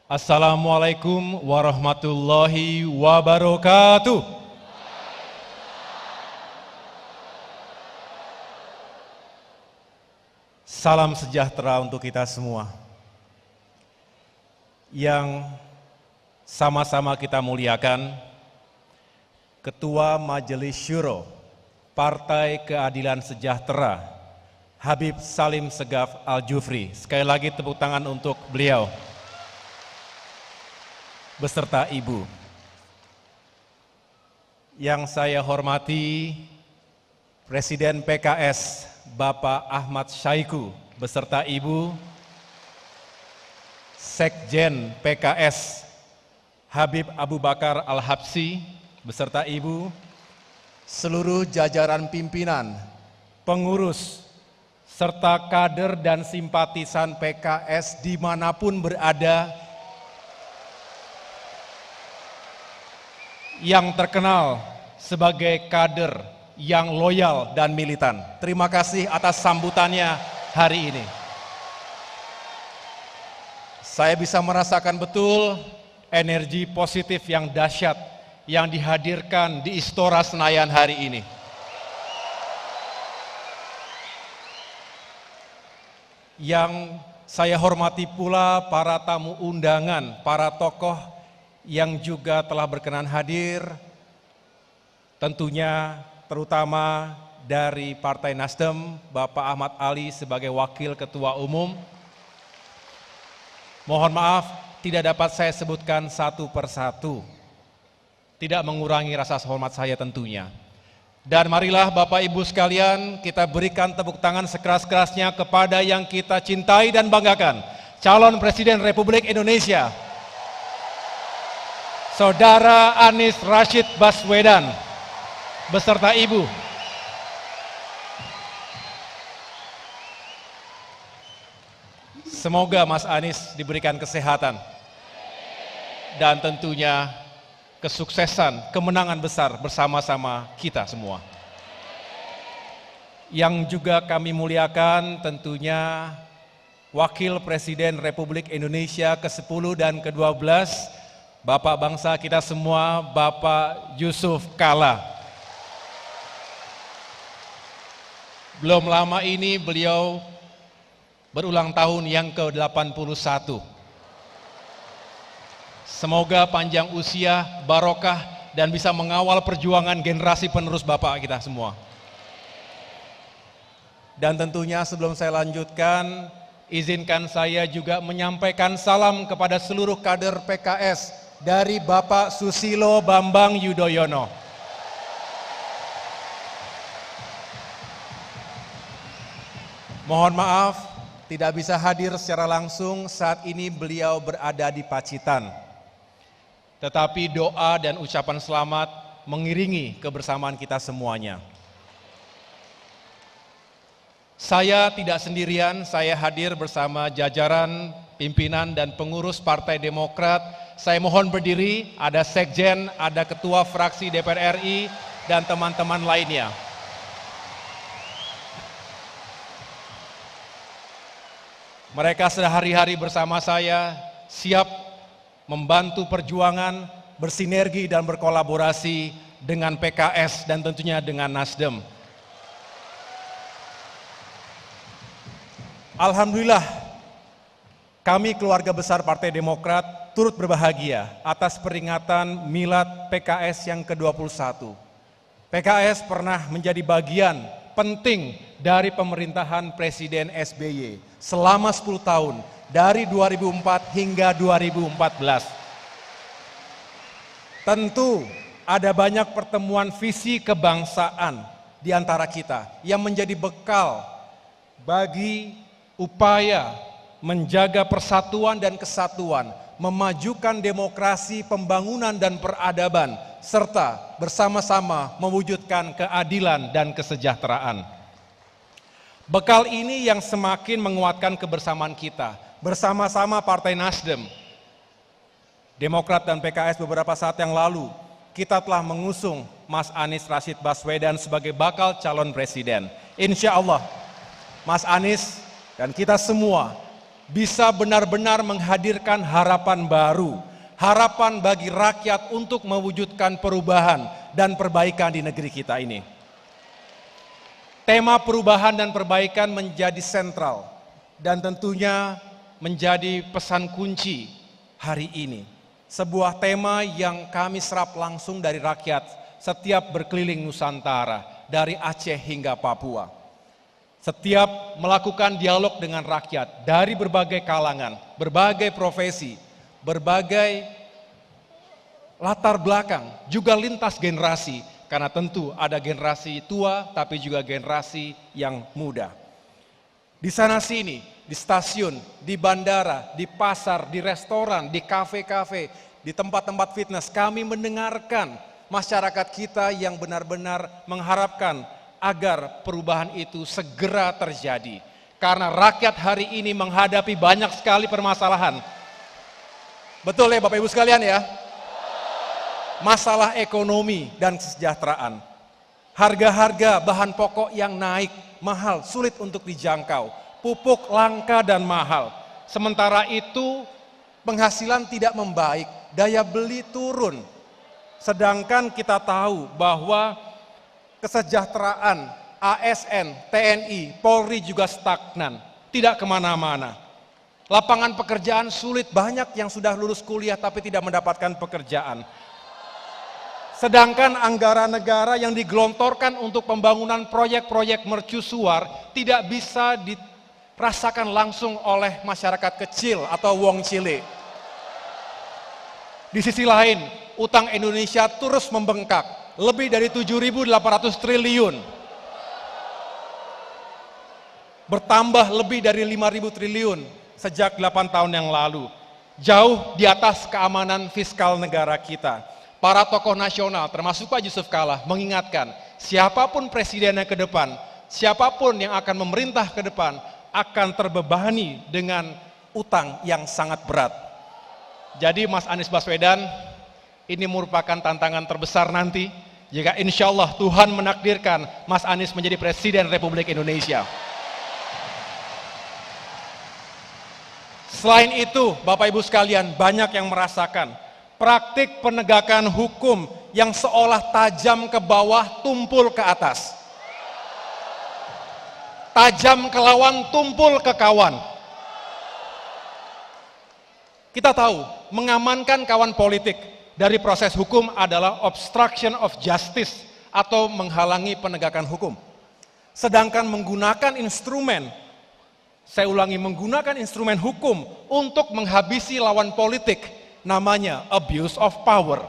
Assalamualaikum warahmatullahi wabarakatuh. Salam sejahtera untuk kita semua. Yang sama-sama kita muliakan, Ketua Majelis Syuro Partai Keadilan Sejahtera, Habib Salim Segaf Al-Jufri. Sekali lagi tepuk tangan untuk beliau beserta Ibu. Yang saya hormati Presiden PKS Bapak Ahmad Syaiqo beserta Ibu, Sekjen PKS Habib Abu Bakar Al-Habsyi beserta Ibu, seluruh jajaran pimpinan, pengurus, serta kader dan simpatisan PKS dimanapun berada, yang terkenal sebagai kader yang loyal dan militan. Terima kasih atas sambutannya hari ini. Saya bisa merasakan betul energi positif yang dahsyat yang dihadirkan di Istora Senayan hari ini. Yang saya hormati pula para tamu undangan, para tokoh yang juga telah berkenan hadir, tentunya terutama dari Partai Nasdem, Bapak Ahmad Ali sebagai Wakil Ketua Umum. Mohon maaf, tidak dapat saya sebutkan satu persatu, tidak mengurangi rasa hormat saya tentunya. Dan marilah Bapak Ibu sekalian, kita berikan tepuk tangan sekeras-kerasnya kepada yang kita cintai dan banggakan, calon Presiden Republik Indonesia, Saudara Anies Rashid Baswedan beserta Ibu. Semoga Mas Anies diberikan kesehatan dan tentunya kesuksesan, kemenangan besar bersama-sama kita semua. Yang juga kami muliakan tentunya Wakil Presiden Republik Indonesia ke-10 dan ke-12, Bapak bangsa kita semua, Bapak Yusuf Kala. Belum lama ini beliau berulang tahun yang ke-81. Semoga panjang usia, barokah, dan bisa mengawal perjuangan generasi penerus Bapak kita semua. Dan tentunya sebelum saya lanjutkan, izinkan saya juga menyampaikan salam kepada seluruh kader PKS dari Bapak Susilo Bambang Yudhoyono. Mohon maaf, tidak bisa hadir secara langsung, saat ini beliau berada di Pacitan. Tetapi doa dan ucapan selamat mengiringi kebersamaan kita semuanya. Saya tidak sendirian, saya hadir bersama jajaran pimpinan dan pengurus Partai Demokrat. Saya mohon berdiri, ada Sekjen, ada Ketua Fraksi DPR RI, dan teman-teman lainnya. Mereka sehari-hari bersama saya, siap membantu perjuangan, bersinergi dan berkolaborasi dengan PKS dan tentunya dengan Nasdem. Alhamdulillah, kami keluarga besar Partai Demokrat turut berbahagia atas peringatan Milad PKS yang ke-21. PKS pernah menjadi bagian penting dari pemerintahan Presiden SBY selama 10 tahun, dari 2004 hingga 2014. Tentu ada banyak pertemuan visi kebangsaan di antara kita yang menjadi bekal bagi upaya menjaga persatuan dan kesatuan, memajukan demokrasi, pembangunan dan peradaban, serta bersama-sama mewujudkan keadilan dan kesejahteraan. Bekal ini yang semakin menguatkan kebersamaan kita, bersama-sama Partai Nasdem, Demokrat dan PKS beberapa saat yang lalu, kita telah mengusung Mas Anies Rashid Baswedan sebagai bakal calon presiden. Insya Allah, Mas Anies dan kita semua bisa benar-benar menghadirkan harapan baru, harapan bagi rakyat untuk mewujudkan perubahan dan perbaikan di negeri kita ini. Tema perubahan dan perbaikan menjadi sentral dan tentunya menjadi pesan kunci hari ini. Sebuah tema yang kami serap langsung dari rakyat setiap berkeliling Nusantara, dari Aceh hingga Papua. Setiap melakukan dialog dengan rakyat dari berbagai kalangan, berbagai profesi, berbagai latar belakang, juga lintas generasi, karena tentu ada generasi tua tapi juga generasi yang muda. Di sana sini, di stasiun, di bandara, di pasar, di restoran, di kafe-kafe, di tempat-tempat fitness, kami mendengarkan masyarakat kita yang benar-benar mengharapkan agar perubahan itu segera terjadi. Karena rakyat hari ini menghadapi banyak sekali permasalahan. Betul ya Bapak Ibu sekalian ya? Masalah ekonomi dan kesejahteraan. Harga-harga bahan pokok yang naik, mahal, sulit untuk dijangkau. Pupuk langka dan mahal. Sementara itu penghasilan tidak membaik, daya beli turun. Sedangkan kita tahu bahwa kesejahteraan ASN, TNI, Polri juga stagnan, tidak kemana-mana. Lapangan pekerjaan sulit, banyak yang sudah lulus kuliah tapi tidak mendapatkan pekerjaan. Sedangkan anggaran negara yang digelontorkan untuk pembangunan proyek-proyek mercusuar tidak bisa dirasakan langsung oleh masyarakat kecil atau wong cilik. Di sisi lain, utang Indonesia terus membengkak, lebih dari 7.800 triliun. Bertambah lebih dari 5.000 triliun sejak 8 tahun yang lalu. Jauh di atas keamanan fiskal negara kita. Para tokoh nasional termasuk Pak Yusuf Kalla mengingatkan, siapapun presidennya ke depan, siapapun yang akan memerintah ke depan akan terbebani dengan utang yang sangat berat. Jadi Mas Anies Baswedan, ini merupakan tantangan terbesar nanti jika insya Allah Tuhan menakdirkan Mas Anies menjadi Presiden Republik Indonesia. Selain itu, Bapak Ibu sekalian, banyak yang merasakan praktik penegakan hukum yang seolah tajam ke bawah, tumpul ke atas. Tajam ke lawan, tumpul ke kawan. Kita tahu, mengamankan kawan politik dari proses hukum adalah obstruction of justice atau menghalangi penegakan hukum. Sedangkan menggunakan instrumen, saya ulangi, menggunakan instrumen hukum untuk menghabisi lawan politik, namanya abuse of power,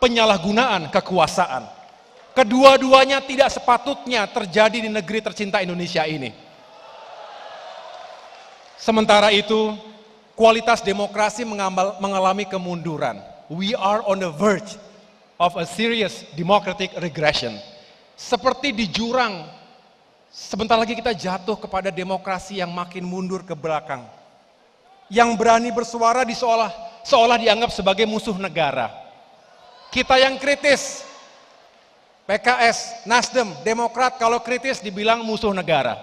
penyalahgunaan kekuasaan. Kedua-duanya tidak sepatutnya terjadi di negeri tercinta Indonesia ini. Sementara itu, kualitas demokrasi mengalami kemunduran. We are on the verge of a serious democratic regression. Seperti di jurang, sebentar lagi kita jatuh kepada demokrasi yang makin mundur ke belakang. Yang berani bersuara seolah dianggap sebagai musuh negara. Kita yang kritis, PKS, Nasdem, Demokrat, kalau kritis dibilang musuh negara.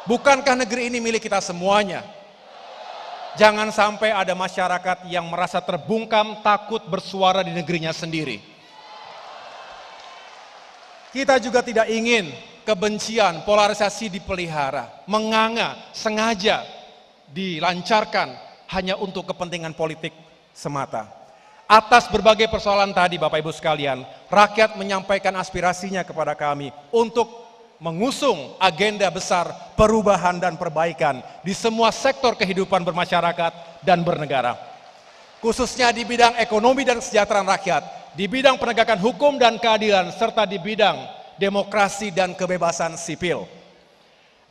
Bukankah negeri ini milik kita semuanya? Jangan sampai ada masyarakat yang merasa terbungkam, takut bersuara di negerinya sendiri. Kita juga tidak ingin kebencian, polarisasi dipelihara, menganga, sengaja dilancarkan hanya untuk kepentingan politik semata. Atas berbagai persoalan tadi Bapak Ibu sekalian, rakyat menyampaikan aspirasinya kepada kami untuk mengusung agenda besar perubahan dan perbaikan di semua sektor kehidupan bermasyarakat dan bernegara. Khususnya di bidang ekonomi dan kesejahteraan rakyat, di bidang penegakan hukum dan keadilan, serta di bidang demokrasi dan kebebasan sipil.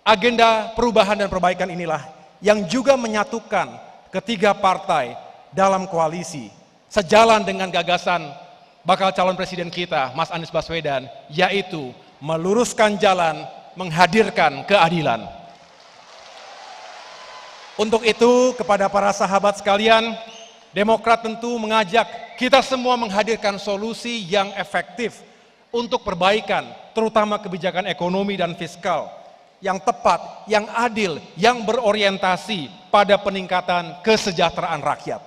Agenda perubahan dan perbaikan inilah yang juga menyatukan ketiga partai dalam koalisi, sejalan dengan gagasan bakal calon presiden kita, Mas Anies Baswedan, yaitu meluruskan jalan, menghadirkan keadilan. Untuk itu, kepada para sahabat sekalian, Demokrat tentu mengajak kita semua menghadirkan solusi yang efektif untuk perbaikan, terutama kebijakan ekonomi dan fiskal, yang tepat, yang adil, yang berorientasi pada peningkatan kesejahteraan rakyat.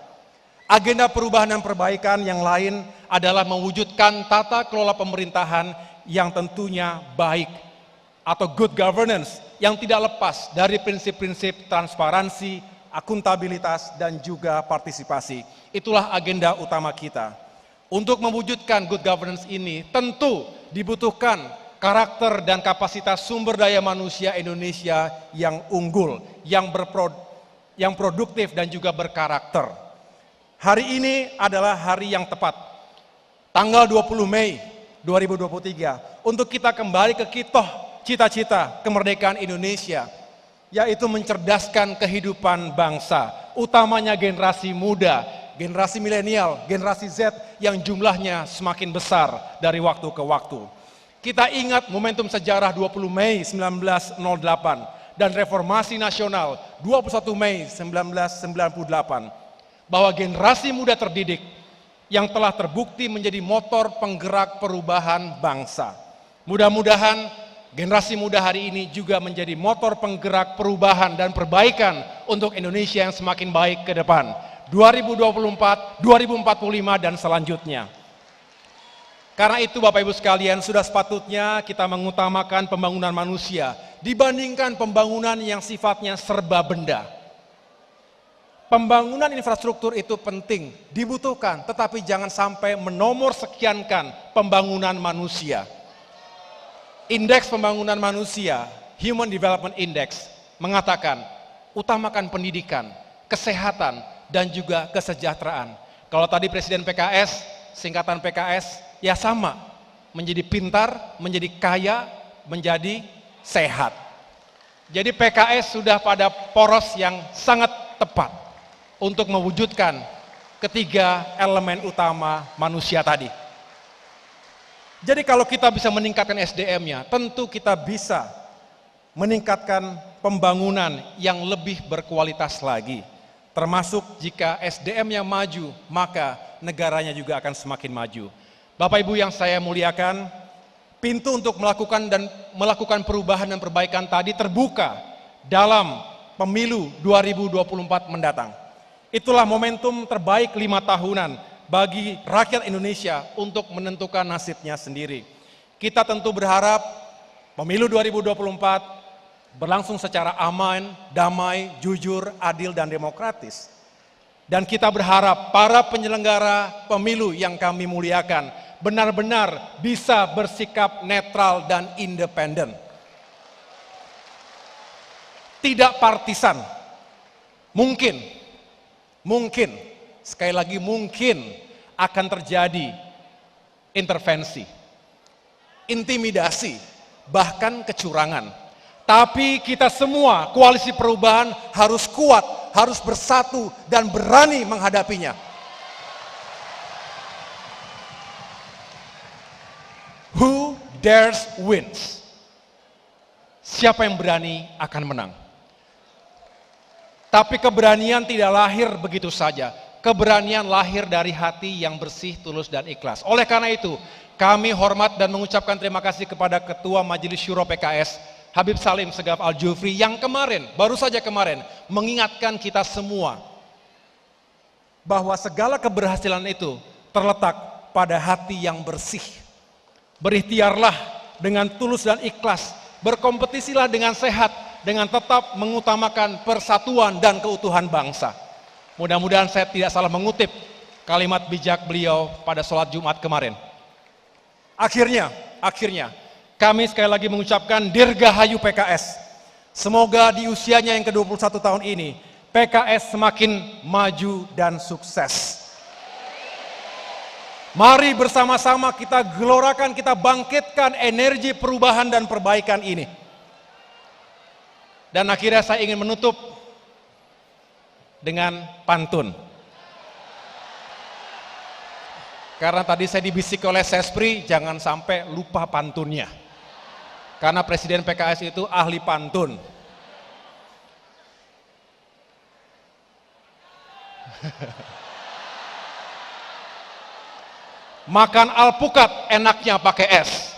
Agenda perubahan dan perbaikan yang lain adalah mewujudkan tata kelola pemerintahan yang tentunya baik atau good governance yang tidak lepas dari prinsip-prinsip transparansi, akuntabilitas, dan juga partisipasi. Itulah agenda utama kita. Untuk mewujudkan good governance ini tentu dibutuhkan karakter dan kapasitas sumber daya manusia Indonesia yang unggul, yang produktif dan juga berkarakter. Hari ini adalah hari yang tepat, tanggal 20 Mei 2023, untuk kita kembali ke kitoh cita-cita kemerdekaan Indonesia, yaitu mencerdaskan kehidupan bangsa, utamanya generasi muda, generasi milenial, generasi Z yang jumlahnya semakin besar dari waktu ke waktu. Kita ingat momentum sejarah 20 Mei 1908 dan Reformasi Nasional 21 Mei 1998, bahwa generasi muda terdidik yang telah terbukti menjadi motor penggerak perubahan bangsa. Mudah-mudahan generasi muda hari ini juga menjadi motor penggerak perubahan dan perbaikan untuk Indonesia yang semakin baik ke depan. 2024, 2045 dan selanjutnya. Karena itu Bapak Ibu sekalian, sudah sepatutnya kita mengutamakan pembangunan manusia dibandingkan pembangunan yang sifatnya serba benda. Pembangunan infrastruktur itu penting, dibutuhkan, tetapi jangan sampai menomor sekiankan pembangunan manusia. Indeks pembangunan manusia, Human Development Index, mengatakan utamakan pendidikan, kesehatan, dan juga kesejahteraan. Kalau tadi Presiden PKS, singkatan PKS, ya sama, menjadi pintar, menjadi kaya, menjadi sehat. Jadi PKS sudah pada poros yang sangat tepat untuk mewujudkan ketiga elemen utama manusia tadi. Jadi kalau kita bisa meningkatkan SDM-nya, tentu kita bisa meningkatkan pembangunan yang lebih berkualitas lagi. Termasuk jika SDM-nya maju, maka negaranya juga akan semakin maju. Bapak Ibu yang saya muliakan, pintu untuk melakukan perubahan dan perbaikan tadi terbuka dalam pemilu 2024 mendatang. Itulah momentum terbaik 5 tahunan bagi rakyat Indonesia untuk menentukan nasibnya sendiri. Kita tentu berharap pemilu 2024 berlangsung secara aman, damai, jujur, adil, dan demokratis. Dan kita berharap para penyelenggara pemilu yang kami muliakan benar-benar bisa bersikap netral dan independen. Tidak partisan. Mungkin, sekali lagi mungkin akan terjadi intervensi, intimidasi, bahkan kecurangan. Tapi kita semua, koalisi perubahan harus kuat, harus bersatu dan berani menghadapinya. Who dares wins. Siapa yang berani akan menang. Tapi keberanian tidak lahir begitu saja. Keberanian lahir dari hati yang bersih, tulus, dan ikhlas. Oleh karena itu, kami hormat dan mengucapkan terima kasih kepada Ketua Majelis Syuro PKS, Habib Salim Segaf Al-Jufri, yang baru saja kemarin, mengingatkan kita semua bahwa segala keberhasilan itu terletak pada hati yang bersih. Berikhtiarlah dengan tulus dan ikhlas, berkompetisilah dengan sehat, dengan tetap mengutamakan persatuan dan keutuhan bangsa. Mudah-mudahan saya tidak salah mengutip kalimat bijak beliau pada sholat Jumat kemarin. Akhirnya, kami sekali lagi mengucapkan Dirgahayu PKS. Semoga di usianya yang ke-21 tahun ini, PKS semakin maju dan sukses. Mari bersama-sama kita gelorakan, kita bangkitkan energi perubahan dan perbaikan ini. Dan akhirnya saya ingin menutup dengan pantun. Karena tadi saya dibisik oleh Sespri, jangan sampai lupa pantunnya. Karena Presiden PKS itu ahli pantun. Makan alpukat enaknya pakai es.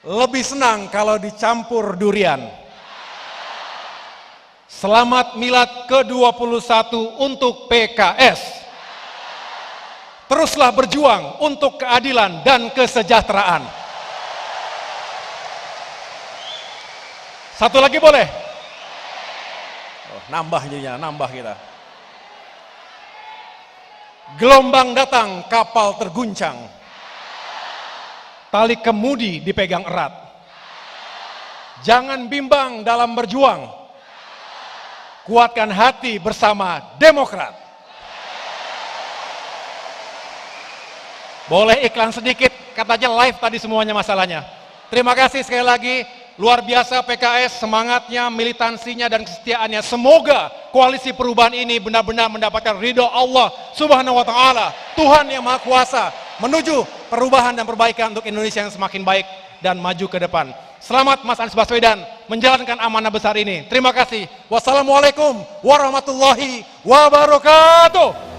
lebih senang kalau dicampur durian. Selamat Milad ke-21 untuk PKS. Teruslah berjuang untuk keadilan dan kesejahteraan. Satu lagi boleh? Oh, nambah jadinya, nambah kita. Gelombang datang, kapal terguncang. Tali kemudi dipegang erat. Jangan bimbang dalam berjuang. Kuatkan hati bersama Demokrat. Boleh iklan sedikit, katanya live tadi semuanya masalahnya. Terima kasih sekali lagi. Luar biasa PKS, semangatnya, militansinya, dan kesetiaannya. Semoga koalisi perubahan ini benar-benar mendapatkan ridho Allah Subhanahu wa Ta'ala, Tuhan yang Maha Kuasa, menuju perubahan dan perbaikan untuk Indonesia yang semakin baik dan maju ke depan. Selamat Mas Anies Baswedan menjalankan amanah besar ini. Terima kasih. Wassalamualaikum warahmatullahi wabarakatuh.